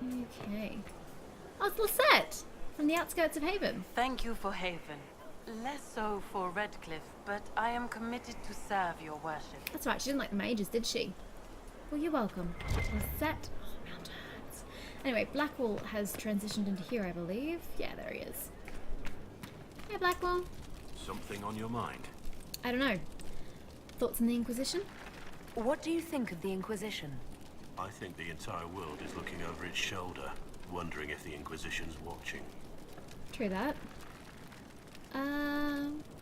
Okay. Oh, it's Lisette from the outskirts of Haven. Thank you for Haven. Less so for Redcliffe, but I am committed to serve your worship. That's right, she didn't like the mages, did she? Well, you're welcome. Lisette. Oh, mountains. Anyway, Blackwall has transitioned into here, I believe. Yeah, there he is. Hey, Blackwall. Something on your mind? I don't know. Thoughts on the Inquisition? What do you think of the Inquisition? I think the entire world is looking over its shoulder, wondering if the Inquisition's watching. True that.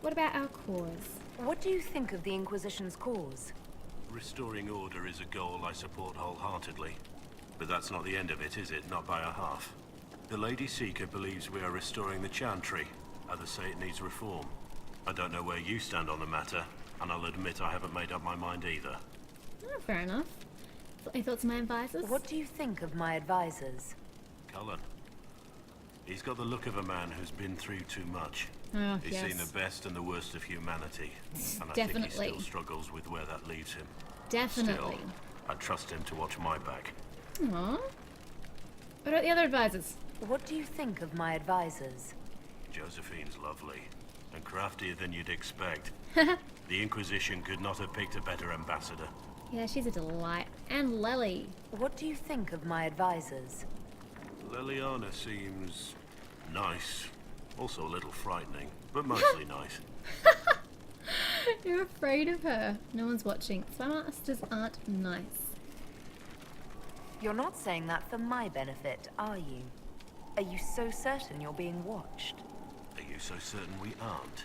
What about our cause? What do you think of the Inquisition's cause? Restoring order is a goal I support wholeheartedly. But that's not the end of it, is it? Not by a half. The Lady Seeker believes we are restoring the Chantry. Others say it needs reform. I don't know where you stand on the matter, and I'll admit I haven't made up my mind either. Oh, fair enough. Any thoughts on my advisors? What do you think of my advisors? Cullen. He's got the look of a man who's been through too much. Oh, He's yes. seen the best and the worst of humanity. And I Definitely. think he still struggles with where that leaves him. Definitely. Still, I trust him to watch my back. Aww. What about the other advisors? What do you think of my advisors? Josephine's lovely, and craftier than you'd expect. The Inquisition could not have picked a better ambassador. Yeah, she's a delight. And Lily. What do you think of my advisors? Liliana seems nice. Also a little frightening, but mostly nice. You're afraid of her. No one's watching. Spy masters aren't nice. You're not saying that for my benefit, are you? Are you so certain you're being watched? Are you so certain we aren't?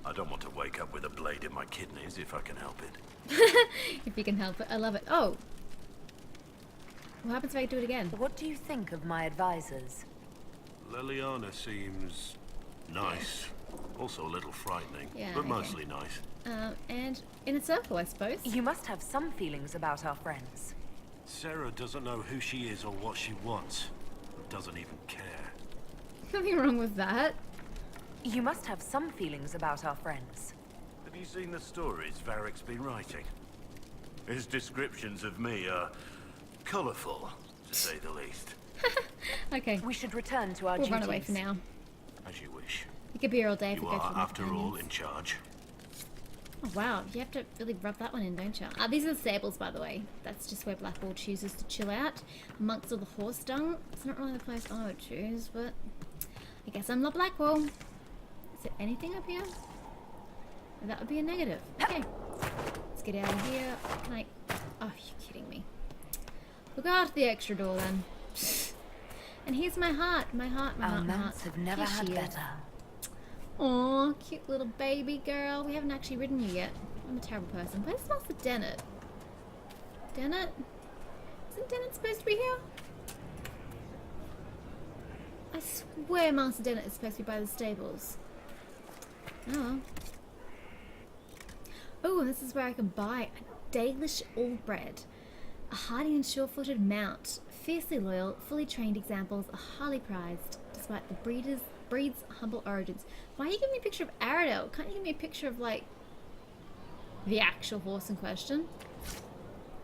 I don't want to wake up with a blade in my kidneys if I can help it. If you can help it. I love it. Oh. What happens if I do it again? What do you think of my advisors? Liliana seems nice. Also a little frightening, Yeah, but okay. mostly nice. And in a circle, I suppose. You must have some feelings about our friends. Sarah doesn't know who she is or what she wants. Doesn't even care. Nothing wrong with that. You must have some feelings about our friends. Have you seen the stories Varric's been writing? His descriptions of me are colourful, to say the least. Okay. We should return to our We'll duties. run away for now. As you wish. You could be here all day if You we go are, through after all, companions. in charge. Oh, wow. You have to really rub that one in, don't you? These are the stables, by the way. That's just where Blackwall chooses to chill out. Amongst all the horse dung. It's not really the place I would choose, but I guess I'm not Blackwall. Is there anything up here? That would be a negative. Okay. Let's get out of here. Can I... Oh, you're kidding me. We'll go out the extra door then. And here's my heart. My heart, my Our heart, my heart. mounts have never Here had she is. better. Aw, cute little baby girl. We haven't actually ridden you yet. I'm a terrible person. Where's Master Dennett? Dennett? Isn't Dennett supposed to be here? I swear Master Dennett is supposed to be by the stables. Oh. Oh, and this is where I can buy a Dalish all-bred. A hardy and sure-footed mount. Fiercely loyal, fully trained examples are highly prized, despite the breed's humble origins. Why are you giving me a picture of Aradel? Can't you give me a picture of, like, the actual horse in question?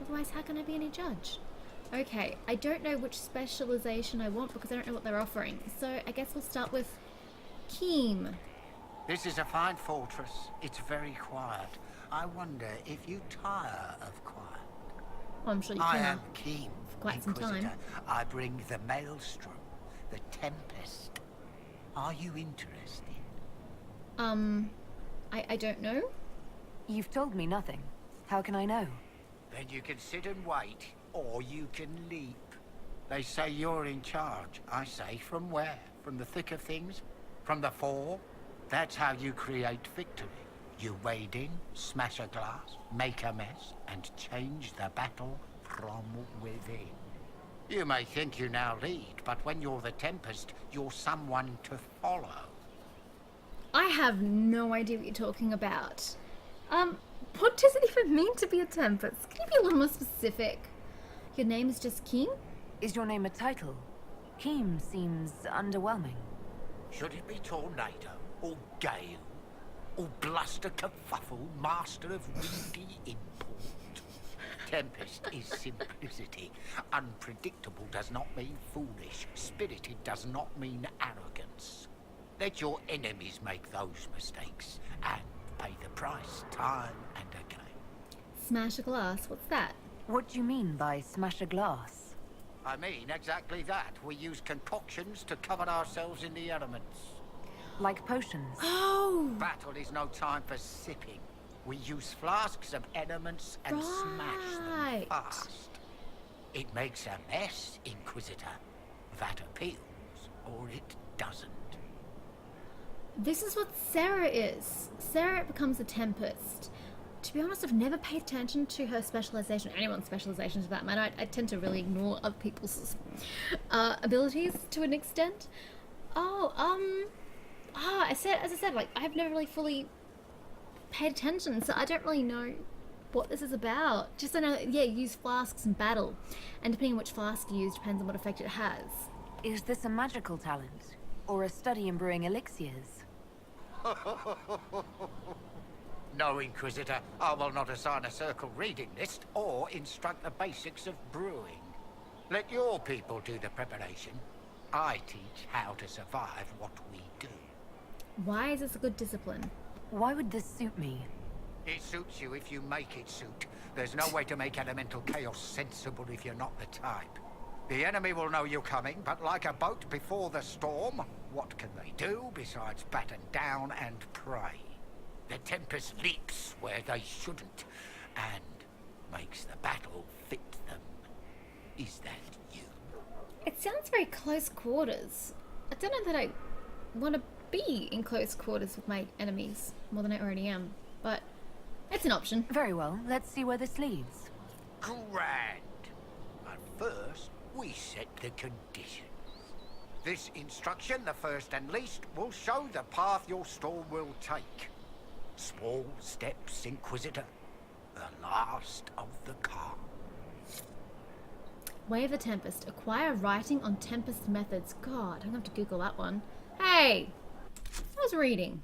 Otherwise, how can I be any judge? Okay, I don't know which specialization I want because I don't know what they're offering. So I guess we'll start with Keem. This is a fine fortress. It's very quiet. I wonder if you tire of quiet. Oh, I'm sure you I can. am Keem, For quite some Inquisitor. time. I bring the Maelstrom, the Tempest. Are you interested? I don't know. You've told me nothing. How can I know? Then you can sit and wait, or you can leap. They say you're in charge. I say, from where? From the thick of things? From the fall? That's how you create victory. You wade in, smash a glass, make a mess, and change the battle from within. You may think you now lead, but when you're the Tempest, you're someone to follow. I have no idea what you're talking about. What does it even mean to be a Tempest? Can you be a little more specific? Your name is just Keem? Is your name a title? Keem seems underwhelming. Should it be Tornado, or Gale, or Bluster Kerfuffle, master of windy import? Tempest is simplicity. Unpredictable does not mean foolish. Spirited does not mean arrogance. Let your enemies make those mistakes and pay the price time and again. Smash a glass. What's that? What do you mean by smash a glass? I mean exactly that. We use concoctions to cover ourselves in the elements. Like potions? Oh, Battle is no time for sipping. We use flasks of elements and smash them Right. fast. It makes a mess, Inquisitor. That appeals, or it doesn't. this is what Sarah is. Sarah becomes a Tempest. To be honest, I've never paid attention to her specialization, anyone's specialization for that matter. I tend to really ignore other people's abilities to an extent. As I said, like, I've never really fully paid attention, so I don't really know what this is about. Just I know, yeah, you use flasks in battle, and depending on which flask you use depends on what effect it has. Is this a magical talent? Or a study in brewing elixirs? No, Inquisitor, I will not assign a circle reading list or instruct the basics of brewing. Let your people do the preparation. I teach how to survive what we do. Why is this a good discipline? Why would this suit me? It suits you if you make it suit. There's no way to make elemental chaos sensible if you're not the type. The enemy will know you're coming, but like a boat before the storm, what can they do besides batten down and pray? The Tempest leaps where they shouldn't, and makes the battle fit them. Is that you? It sounds very close quarters. I don't know that I want to be in close quarters with my enemies more than I already am, but it's an option. Very well, let's see where this leads. Grand. But first, we set the conditions. This instruction, the first and least, will show the path your storm will take. Small steps, Inquisitor. The last of the calm. Way of the Tempest. Acquire writing on Tempest methods. God, I'm going to have to Google that one. Hey! I was reading.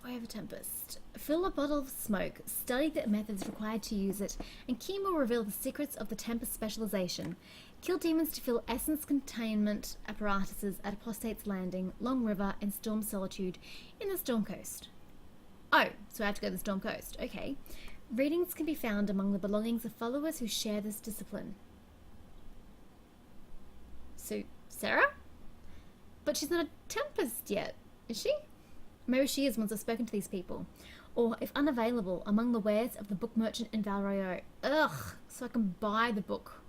Way of a Tempest. Fill a bottle of smoke, study the methods required to use it, and Keen will reveal the secrets of the Tempest specialization. Kill demons to fill essence containment apparatuses at Apostate's Landing, Long River, and Storm Solitude in the Storm Coast. Oh, so I have to go to the Storm Coast. Okay. Readings can be found among the belongings of followers who share this discipline. So, Sarah? But she's not a Tempest yet, is she? Maybe she is once I've spoken to these people. Or, if unavailable, among the wares of the book merchant in Valrio. Ugh, so I can buy the book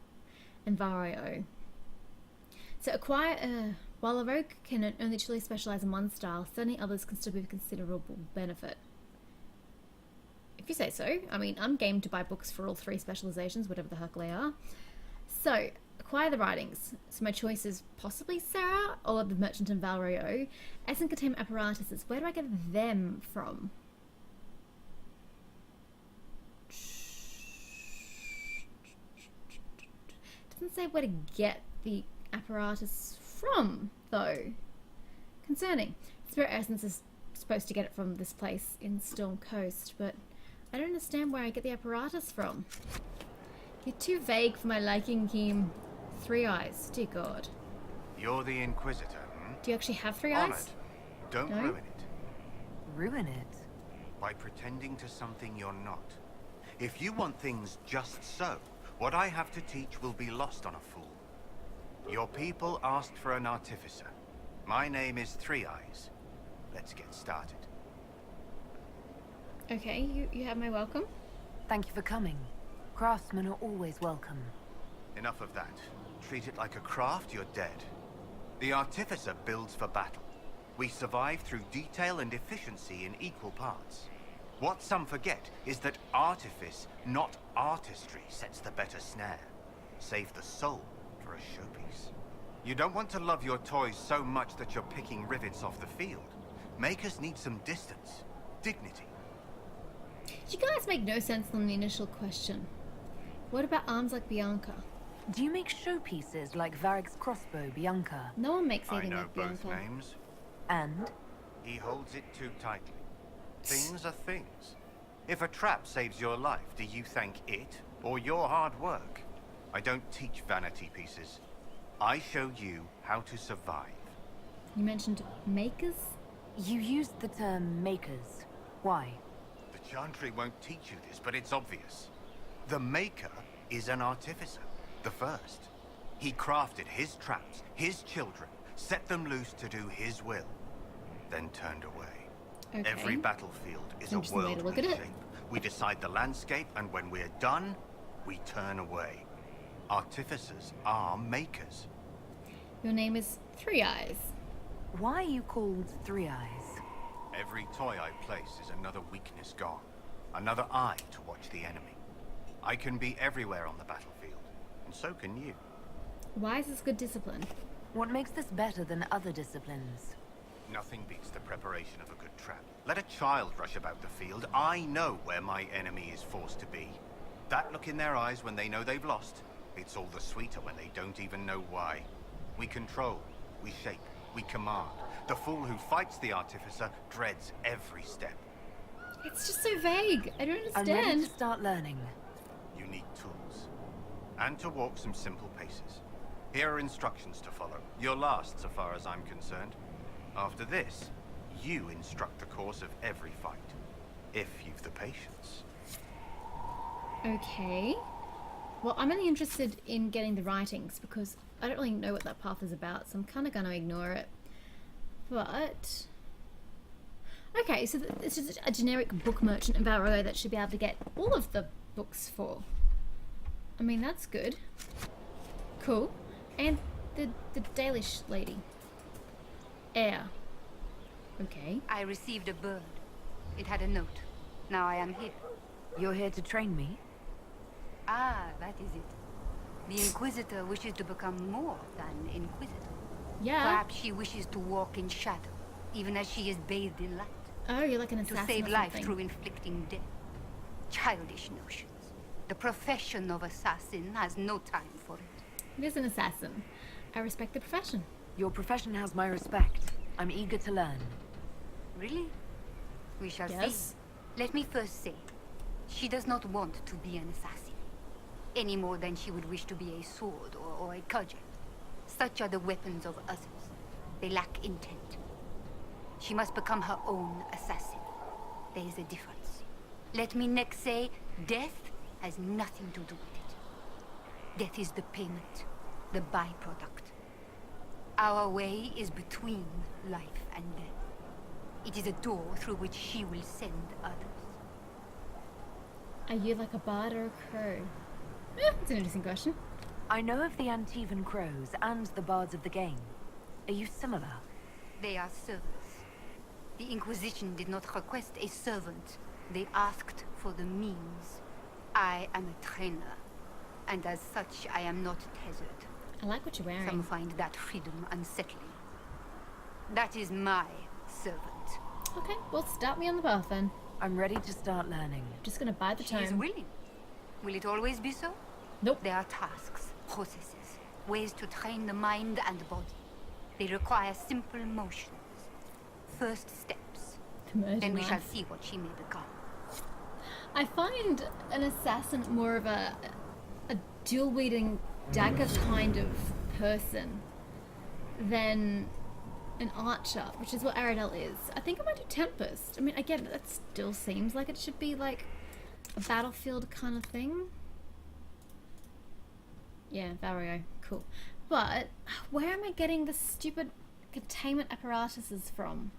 in Valrio. So acquire, while a rogue can only truly specialise in one style, studying others can still be of considerable benefit. If you say so. I mean, I'm game to buy books for all three specialisations, whatever the heck they are. So, acquire the writings. So my choice is possibly Sarah or the merchant in Valrio. Essence containment apparatuses. Where do I get them from? Doesn't say where to get the apparatus from, though. Concerning. Spirit Essence is supposed to get it from this place in Storm Coast, but I don't understand where I get the apparatus from. You're too vague for my liking, Kim. 3 eyes, dear God. You're the Inquisitor, hmm? Do you actually have 3 Honored. eyes? Don't No? ruin it Ruin it? by pretending to something you're not. If you want things just so, what I have to teach will be lost on a fool. Your people asked for an Artificer. My name is Three Eyes. Let's get started. Okay, you have my welcome. Thank you for coming. Craftsmen are always welcome. Enough of that. Treat it like a craft, you're dead. The Artificer builds for battle. We survive through detail and efficiency in equal parts. What some forget is that artifice, not artistry, sets the better snare. Save the soul for a showpiece. You don't want to love your toys so much that you're picking rivets off the field. Makers need some distance, dignity. You guys make no sense on the initial question. What about arms like Bianca? Do you make showpieces like Varric's crossbow, Bianca? No one makes I anything know like both Bianca. names. And? He holds it too tightly. Things are things. If a trap saves your life, do you thank it or your hard work? I don't teach vanity pieces. I show you how to survive. You mentioned makers? You used the term makers. Why? The Chantry won't teach you this, but it's obvious. The Maker is an Artificer, the first. He crafted his traps, his children, set them loose to do his will, then turned away. Okay. Every battlefield is a Interesting way world to look we at it. shape. We decide the landscape, and when we're done, we turn away. Artificers are makers. Your name is Three Eyes. Why are you called Three Eyes? Every toy I place is another weakness gone. Another eye to watch the enemy. I can be everywhere on the battlefield, and so can you. Why is this good discipline? What makes this better than other disciplines? Nothing beats the preparation of a good trap. Let a child rush about the field. I know where my enemy is forced to be. That look in their eyes when they know they've lost, it's all the sweeter when they don't even know why. We control, we shape, we command. The fool who fights the Artificer dreads every step. It's just so vague. I don't I'm ready understand. to start learning. You need tools. And to walk some simple paces. Here are instructions to follow. Your last, so far as I'm concerned. After this, you instruct the course of every fight. If you've the patience. Okay. Well, I'm only interested in getting the writings because I don't really know what that path is about, so I'm kind of going to ignore it. But... okay, so it's just a generic book merchant in Valroy that should be able to get all of the books for. I mean, that's good. Cool. And the Dalish lady. Air. Okay. I received a bird. It had a note. Now I am here. You're here to train me? Ah, that is it. The Inquisitor wishes to become more than Inquisitor. Yeah. Perhaps she wishes to walk in shadow, even as she is bathed in light. Oh, you're like an To assassin save or life something. through inflicting death. Childish notions. The profession of assassin has no time for it. It is an assassin. I respect the profession. Your profession has my respect. I'm eager to learn. Really? We shall Yes. see. Let me first say, she does not want to be an assassin, any more than she would wish to be a sword or a cudgel. Such are the weapons of others. They lack intent. She must become her own assassin. There is a difference. Let me next say, death has nothing to do with it. Death is the payment, the byproduct. Our way is between life and death. It is a door through which she will send others. Are you like a bard or a crow? It's an interesting question. I know of the Antivan Crows and the Bards of the game. Are you similar? They are servants. The Inquisition did not request a servant. They asked for the means. I am a trainer, and as such, I am not tethered. I like what you're wearing. Some find that freedom unsettling. That is my servant. Okay, well, start me on the path then. I'm ready to start learning. Just gonna bide the She is time. willing. Will it always be so? Nope. There are tasks, processes, ways to train the mind and body. They require simple motions. First steps. Immersion Then we shall life. see what she may become. I find an assassin more of a dual-wielding dagger kind of person than an archer, which is what Aradel is. I think I might do Tempest. I mean, again, that still seems like it should be like a battlefield kind of thing. Yeah, Vario, cool. But where am I getting the stupid containment apparatuses from?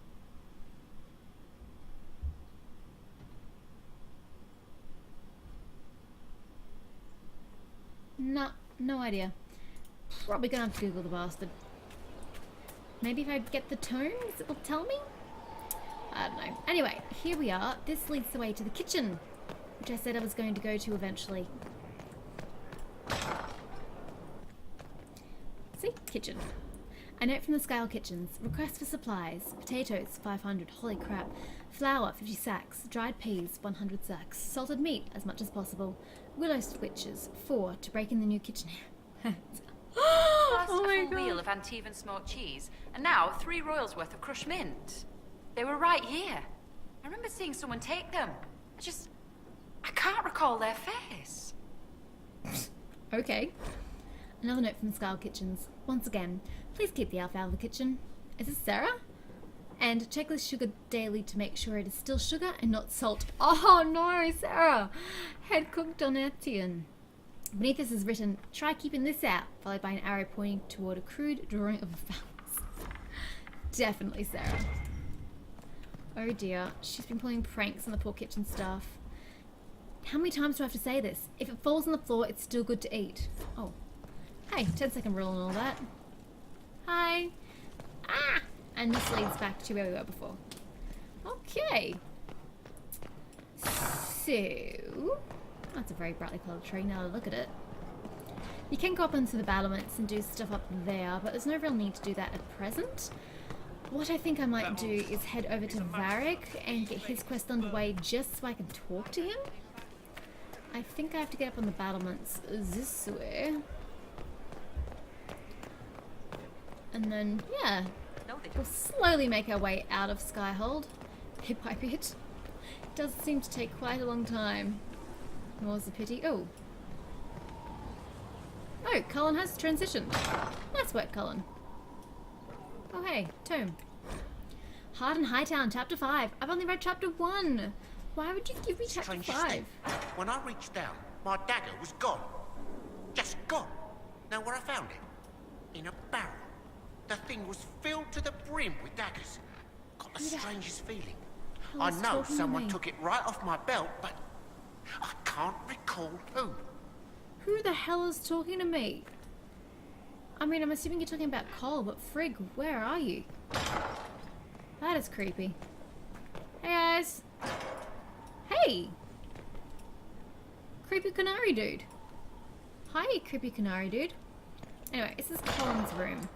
No idea. Probably gonna have to Google the bastard. Maybe if I get the tomes, it will tell me? I don't know. Anyway, here we are. This leads the way to the kitchen, which I said I was going to go to eventually. See? Kitchen. A note from the Scale Kitchens. Request for supplies. Potatoes, 500. Holy crap. Flour, 50 sacks. Dried peas, 100 sacks. Salted meat, as much as possible. Willow switches, 4, to break in the new kitchen. Plus Oh a my full wheel god. of Antivan smoked cheese, and now 3 royals worth of crushed mint. They were right here. I remember seeing someone take them. I can't recall their face. Okay. Another note from the Skull Kitchens. Once again, please keep the alpha out of the kitchen. Is this Sarah? And check the sugar daily to make sure it is still sugar and not salt. Oh no, Sarah! Head cook Donatian. Beneath this is written, try keeping this out, followed by an arrow pointing toward a crude drawing of a phallus. Definitely Sarah. Oh dear, she's been pulling pranks on the poor kitchen staff. How many times do I have to say this? If it falls on the floor, it's still good to eat. Oh. Hey, 10-second rule and all that. Hi. Ah! And this leads back to where we were before. Okay. So... that's a very brightly coloured tree now that I look at it. You can go up onto the battlements and do stuff up there, but there's no real need to do that at present. What I think I might do is head over to Varric and get his quest underway just so I can talk to him. I think I have to get up on the battlements this way. And then, yeah, we'll slowly make our way out of Skyhold, bit by bit. It does seem to take quite a long time. More's the pity. Oh. Oh, Cullen has transitioned. Nice work, Cullen. Oh hey, tome. Hard and Hightown, chapter 5. I've only read chapter 1. Why would you give me chapter 5? When I reached down, my dagger was gone. Just gone. Know where I found it? In a barrel. The thing was filled to the brim with daggers. Got the strangest feeling. I know someone took it right off my belt, but I can't recall who. Who the hell is talking to me? I mean, I'm assuming you're talking about Cole, but frig, where are you? That is creepy. Hey guys! Hey! Creepy Canary Dude. Hi, Creepy Canary Dude. Anyway, this is Colin's room.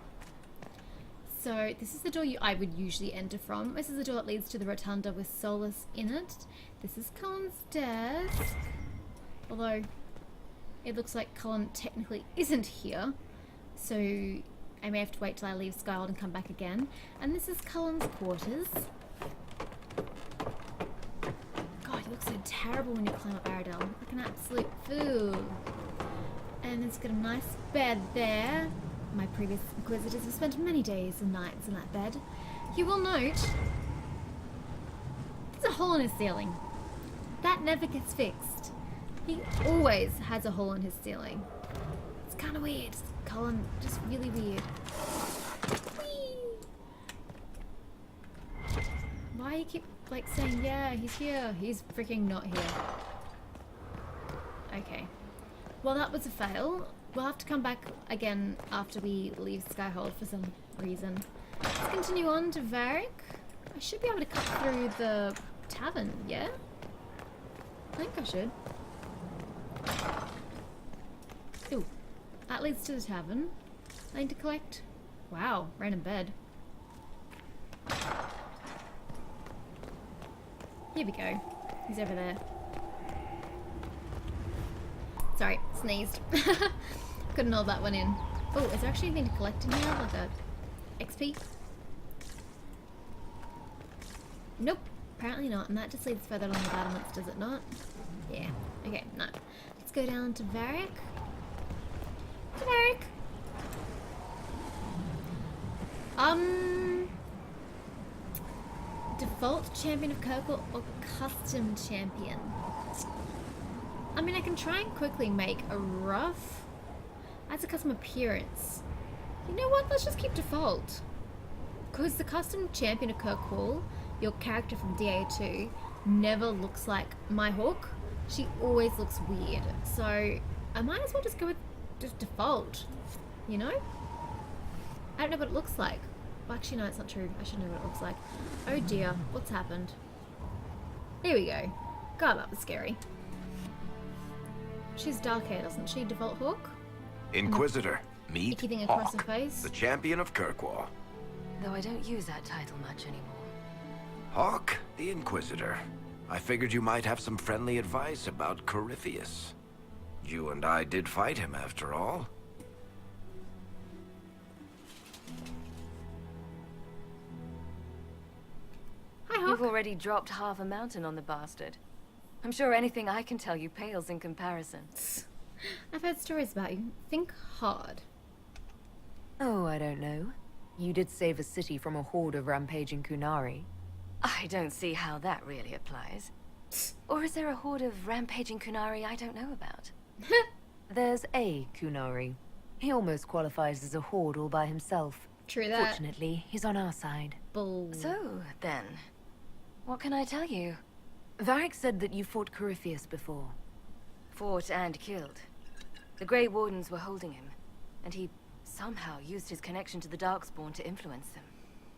So, this is the door I would usually enter from. This is the door that leads to the rotunda with Solus in it. This is Colin's desk. Although, it looks like Colin technically isn't here. So, I may have to wait till I leave Skyhold and come back again. And this is Colin's quarters. God, you look so terrible when you climb up Aradel. Like an absolute fool. And it's got a nice bed there. My previous Inquisitors have spent many days and nights in that bed. You will note there's a hole in his ceiling. That never gets fixed. He always has a hole in his ceiling. It's kind of weird. Colin, just really weird. Whee! Why you keep like saying, yeah, he's here? He's freaking not here. Okay. Well, that was a fail. We'll have to come back again after we leave Skyhold for some reason. Let's continue on to Varric. I should be able to cut through the tavern, yeah? I think I should. Ooh, that leads to the tavern. I need to collect... Wow, random bed. Here we go. He's over there. Sorry, sneezed. Couldn't hold that one in. Oh, is there actually anything to collect in here? Like a XP? Nope, apparently not. And that just leads further along the battlements, does it not? Yeah. Okay, no. Let's go down to Varric. To Varric. Default champion of Kirkle or custom champion? I mean, I can try and quickly make a rough. Adds a custom appearance. You know what? Let's just keep default. Because the custom champion of Kirkwall, your character from DA2, never looks like my Hawk. She always looks weird. So I might as well just go with just default. You know? I don't know what it looks like. Well, actually, no, it's not true. I should know what it looks like. Oh dear, what's happened? Here we go. God, that was scary. She's dark hair, doesn't she? Default Hawk? Inquisitor, meet Icky thing across Hawk, her face. the champion of Kirkwall. Though I don't use that title much anymore. Hawk, the Inquisitor. I figured you might have some friendly advice about Corypheus. You and I did fight him, after all. Hi, You You've already dropped half a mountain on the bastard. I'm sure anything I can tell you pales in comparison. I've heard stories about you. Think hard. Oh, I don't know. You did save a city from a horde of rampaging Kunari. I don't see how that really applies. Or is there a horde of rampaging Kunari I don't know about? There's a Kunari. He almost qualifies as a horde all by himself. True that. Fortunately, he's on our side. Bull. So, then, what can I tell you? Varric said that you fought Corypheus before. Fought and killed. The Grey Wardens were holding him, and he somehow used his connection to the Darkspawn to influence them.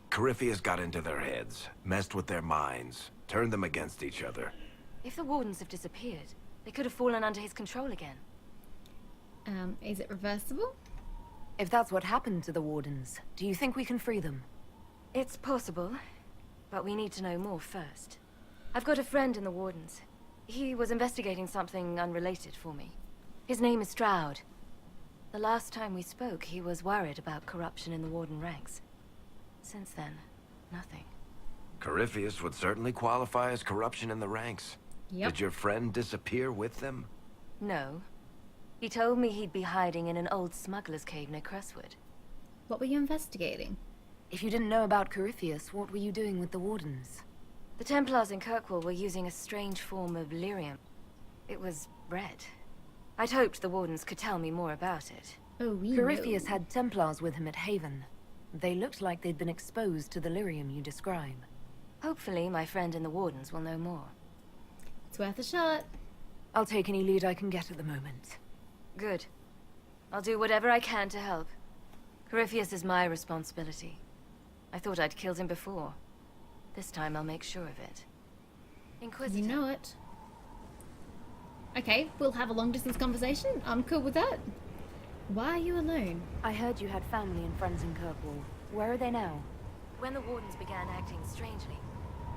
Corypheus got into their heads, messed with their minds, turned them against each other. If the Wardens have disappeared, they could have fallen under his control again. Is it reversible? If that's what happened to the Wardens, do you think we can free them? It's possible, but we need to know more first. I've got a friend in the Wardens. He was investigating something unrelated for me. His name is Stroud. The last time we spoke, he was worried about corruption in the Warden ranks. Since then, nothing. Corypheus would certainly qualify as corruption in the ranks. Yep. Did your friend disappear with them? No. He told me he'd be hiding in an old smuggler's cave near Crestwood. What were you investigating? If you didn't know about Corypheus, what were you doing with the Wardens? The Templars in Kirkwall were using a strange form of lyrium. It was red. I'd hoped the Wardens could tell me more about it. Oh, we Corypheus know. had Templars with him at Haven. They looked like they'd been exposed to the lyrium you describe. Hopefully, my friend in the Wardens will know more. It's worth a shot. I'll take any lead I can get at the moment. Good. I'll do whatever I can to help. Corypheus is my responsibility. I thought I'd killed him before. This time I'll make sure of it. Inquisitor. You know it. Okay, we'll have a long-distance conversation. I'm cool with that. Why are you alone? I heard you had family and friends in Kirkwall. Where are they now? When the Wardens began acting strangely,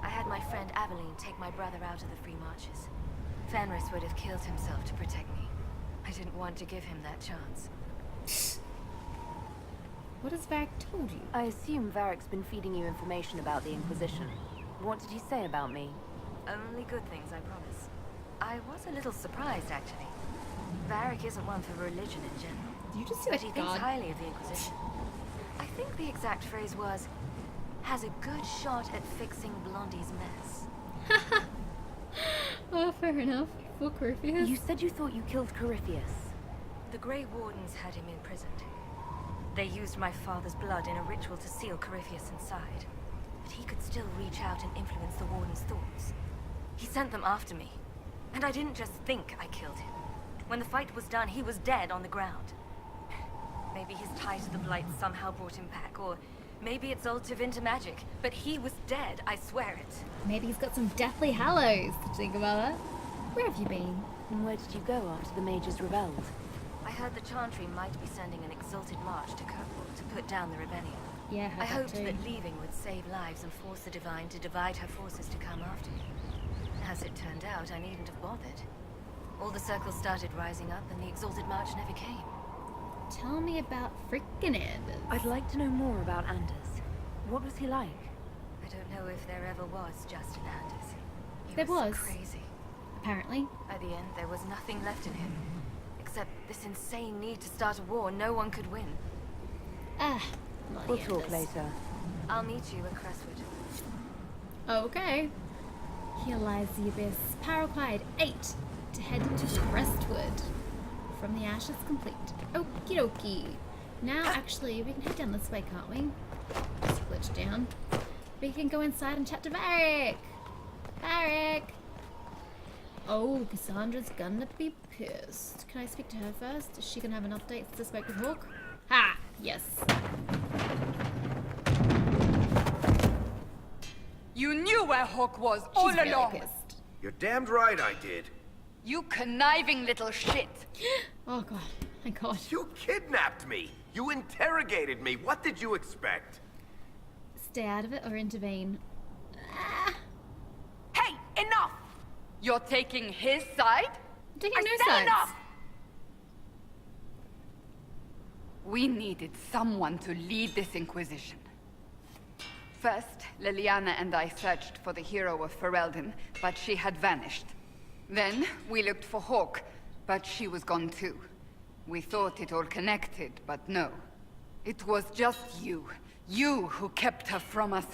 I had my friend Aveline take my brother out of the Free Marches. Fenris would have killed himself to protect me. I didn't want to give him that chance. What has Varric told you? I assume Varric's been feeding you information about the Inquisition. What did he say about me? Only good things, I promise. I was a little surprised, actually. Varric isn't one for religion in general. You just see But like he thinks God. highly of the Inquisition. I think the exact phrase was, has a good shot at fixing Blondie's mess. Oh, fair enough. For Corypheus. You said you thought you killed Corypheus. The Grey Wardens had him imprisoned. They used my father's blood in a ritual to seal Corypheus inside. But he could still reach out and influence the Warden's thoughts. He sent them after me. And I didn't just think I killed him. When the fight was done, he was dead on the ground. Maybe his tie to the Blight somehow brought him back, or maybe it's all Tevinter magic. But he was dead, I swear it. Maybe he's got some deathly hallows. Did you think about that? Where have you been? And where did you go after the mages rebelled? I heard the Chantry might be sending an exalted march to Kirkwall to put down the rebellion. Yeah, I hoped too. that leaving would save lives and force the Divine to divide her forces to come after me. As it turned out, I needn't have bothered. All the circles started rising up and the exalted march never came. Tell me about frickin' Anders. I'd like to know more about Anders. What was he like? I don't know if there ever was just an Anders. He There was. crazy. Apparently. By the end, there was nothing left in him. Except this insane need to start a war no one could win. Ah, We'll bloody talk Anders. later. I'll meet you at Crestwood. Okay. Here lies the abyss. Power required 8 to head to Crestwood. From the ashes complete. Okie dokie. Now, actually, we can head down this way, can't we? Just glitch down. We can go inside and chat to Varric. Varric! Oh, Cassandra's gonna be pissed. Can I speak to her first? Is she gonna have an update since I spoke with Hawk? Ha! Yes. You knew where Hawk was She's all very along. pissed. You're damned right I did. You conniving little shit. Oh god. My god. You kidnapped me. You interrogated me. What did you expect? Stay out of it or intervene. Ah, Hey, enough! You're taking his side? I'm taking I no said sides. enough! We needed someone to lead this Inquisition. First, Liliana and I searched for the hero of Ferelden, but she had vanished. Then, we looked for Hawk, but she was gone too. We thought it all connected, but no. It was just you. You who kept her from us.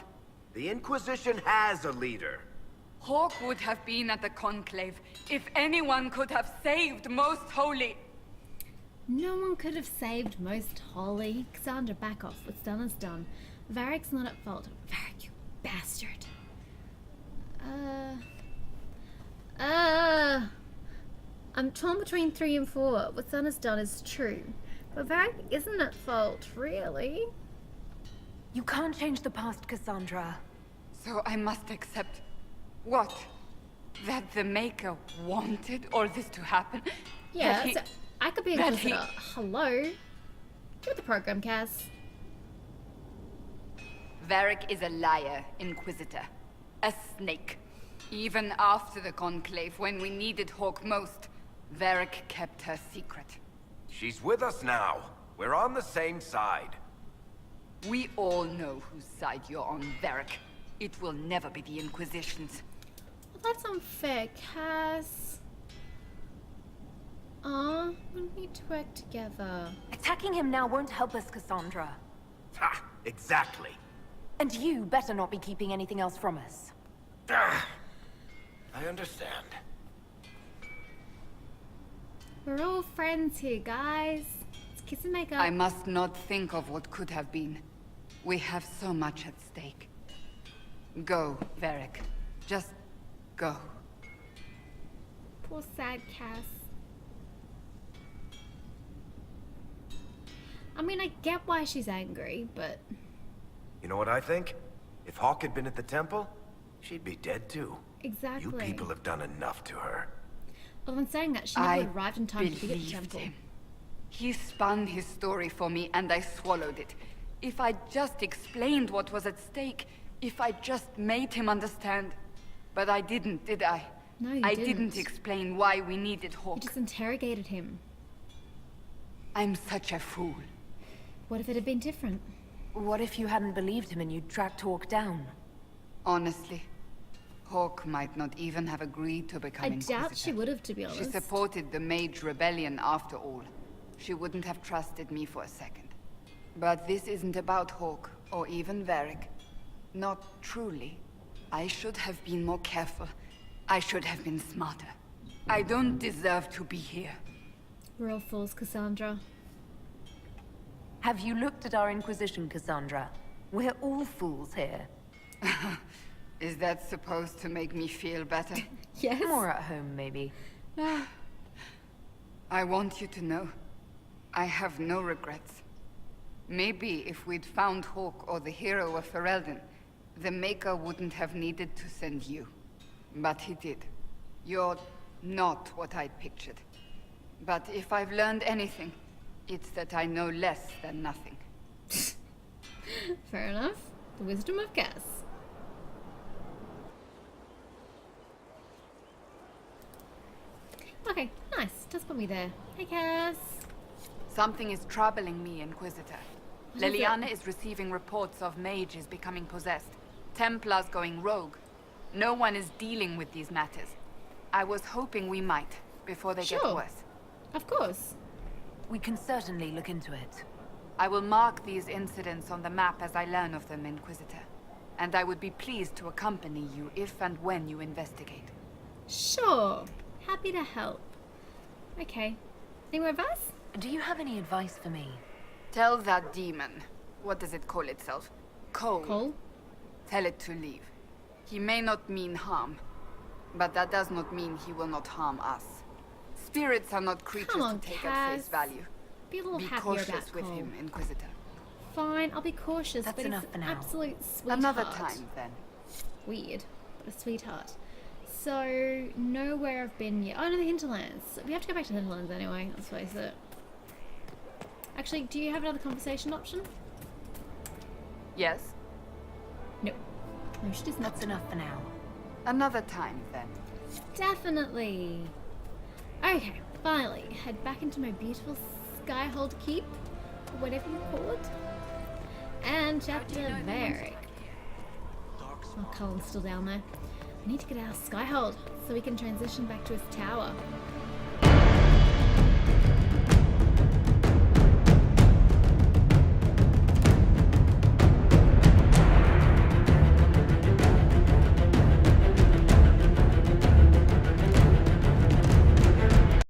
The Inquisition has a leader. Hawk would have been at the Conclave if anyone could have saved Most Holy. No one could have saved Most Holy. Cassandra, back off. What's done is done. Varric's not at fault. Varric, you bastard. I'm torn between 3 and 4. What's done is done is true. But Varric isn't at fault, really. You can't change the past, Cassandra. So I must accept... what? That the Maker wanted all this to happen? Yeah, That he- so I could be a that Inquisitor. Hello? Get the program, Cass. Varric is a liar, Inquisitor. A snake. Even after the Conclave, when we needed Hawk most, Varric kept her secret. She's with us now. We're on the same side. We all know whose side you're on, Varric. It will never be the Inquisition's. Well, that's unfair, Cass. Aw, we need to work together. Attacking him now won't help us, Cassandra. Ha! Exactly. And you better not be keeping anything else from us. Ah, I understand. We're all friends here, guys. Let's kiss and make up. I must not think of what could have been. We have so much at stake. Go, Varric. Just go. Poor sad Cass. I mean, I get why she's angry, but... You know what I think? If Hawk had been at the temple, she'd be dead too. Exactly. You people have done enough to her. Well, in saying that, she never I arrived in time to be at the believed temple. him. He spun his story for me and I swallowed it. If I just explained what was at stake, if I just made him understand. But I didn't, did I? No, you I didn't. didn't explain why we needed You Hawk. just interrogated him. I'm such a fool. What if it had been different? What if you hadn't believed him and you'd tracked Hawk down? Honestly, Hawk might not even have agreed to become I Inquisitor. doubt she would have, to be honest. She supported the Mage Rebellion after all. She wouldn't have trusted me for a second. But this isn't about Hawk, or even Varric. Not truly. I should have been more careful. I should have been smarter. I don't deserve to be here. We're all fools, Cassandra. Have you looked at our Inquisition, Cassandra? We're all fools here. Is that supposed to make me feel better? Yes. More at home, maybe. I want you to know, I have no regrets. Maybe if we'd found Hawk or the hero of Ferelden, the Maker wouldn't have needed to send you. But he did. You're not what I'd pictured. But if I've learned anything, it's that I know less than nothing. Fair enough. The wisdom of Cass. Okay, nice. Just put me there. Hey, Cass. Something is troubling me, Inquisitor. What is it? Liliana is receiving reports of mages becoming possessed, Templars going rogue. No one is dealing with these matters. I was hoping we might, before they get Sure. worse. Of course. We can certainly look into it. I will mark these incidents on the map as I learn of them, Inquisitor. And I would be pleased to accompany you if and when you investigate. Sure. Happy to help. Okay. Any more advice? Do you have any advice for me? Tell that demon, what does it call itself? Cole. Cole? Tell it to leave. He may not mean harm, but that does not mean he will not harm us. Spirits are not creatures Come on, to take at face Cass. value. Be a little Be happier cautious about with Cole. him, Inquisitor. Fine, I'll be cautious, That's but enough he's for an now. absolute sweetheart. Another time, then. Weird, but a sweetheart. So, know where I've been yet. Oh, no, the Hinterlands. We have to go back to the Hinterlands anyway, let's face it. Actually, do you have another conversation option? Yes? No. No, she does not. That's enough for now. Another time, then. Definitely. Okay, finally, head back into my beautiful Skyhold Keep, or whatever you call it, and chat to Varric. Oh, Cullen's still down there. I need to get out of Skyhold so we can transition back to his tower.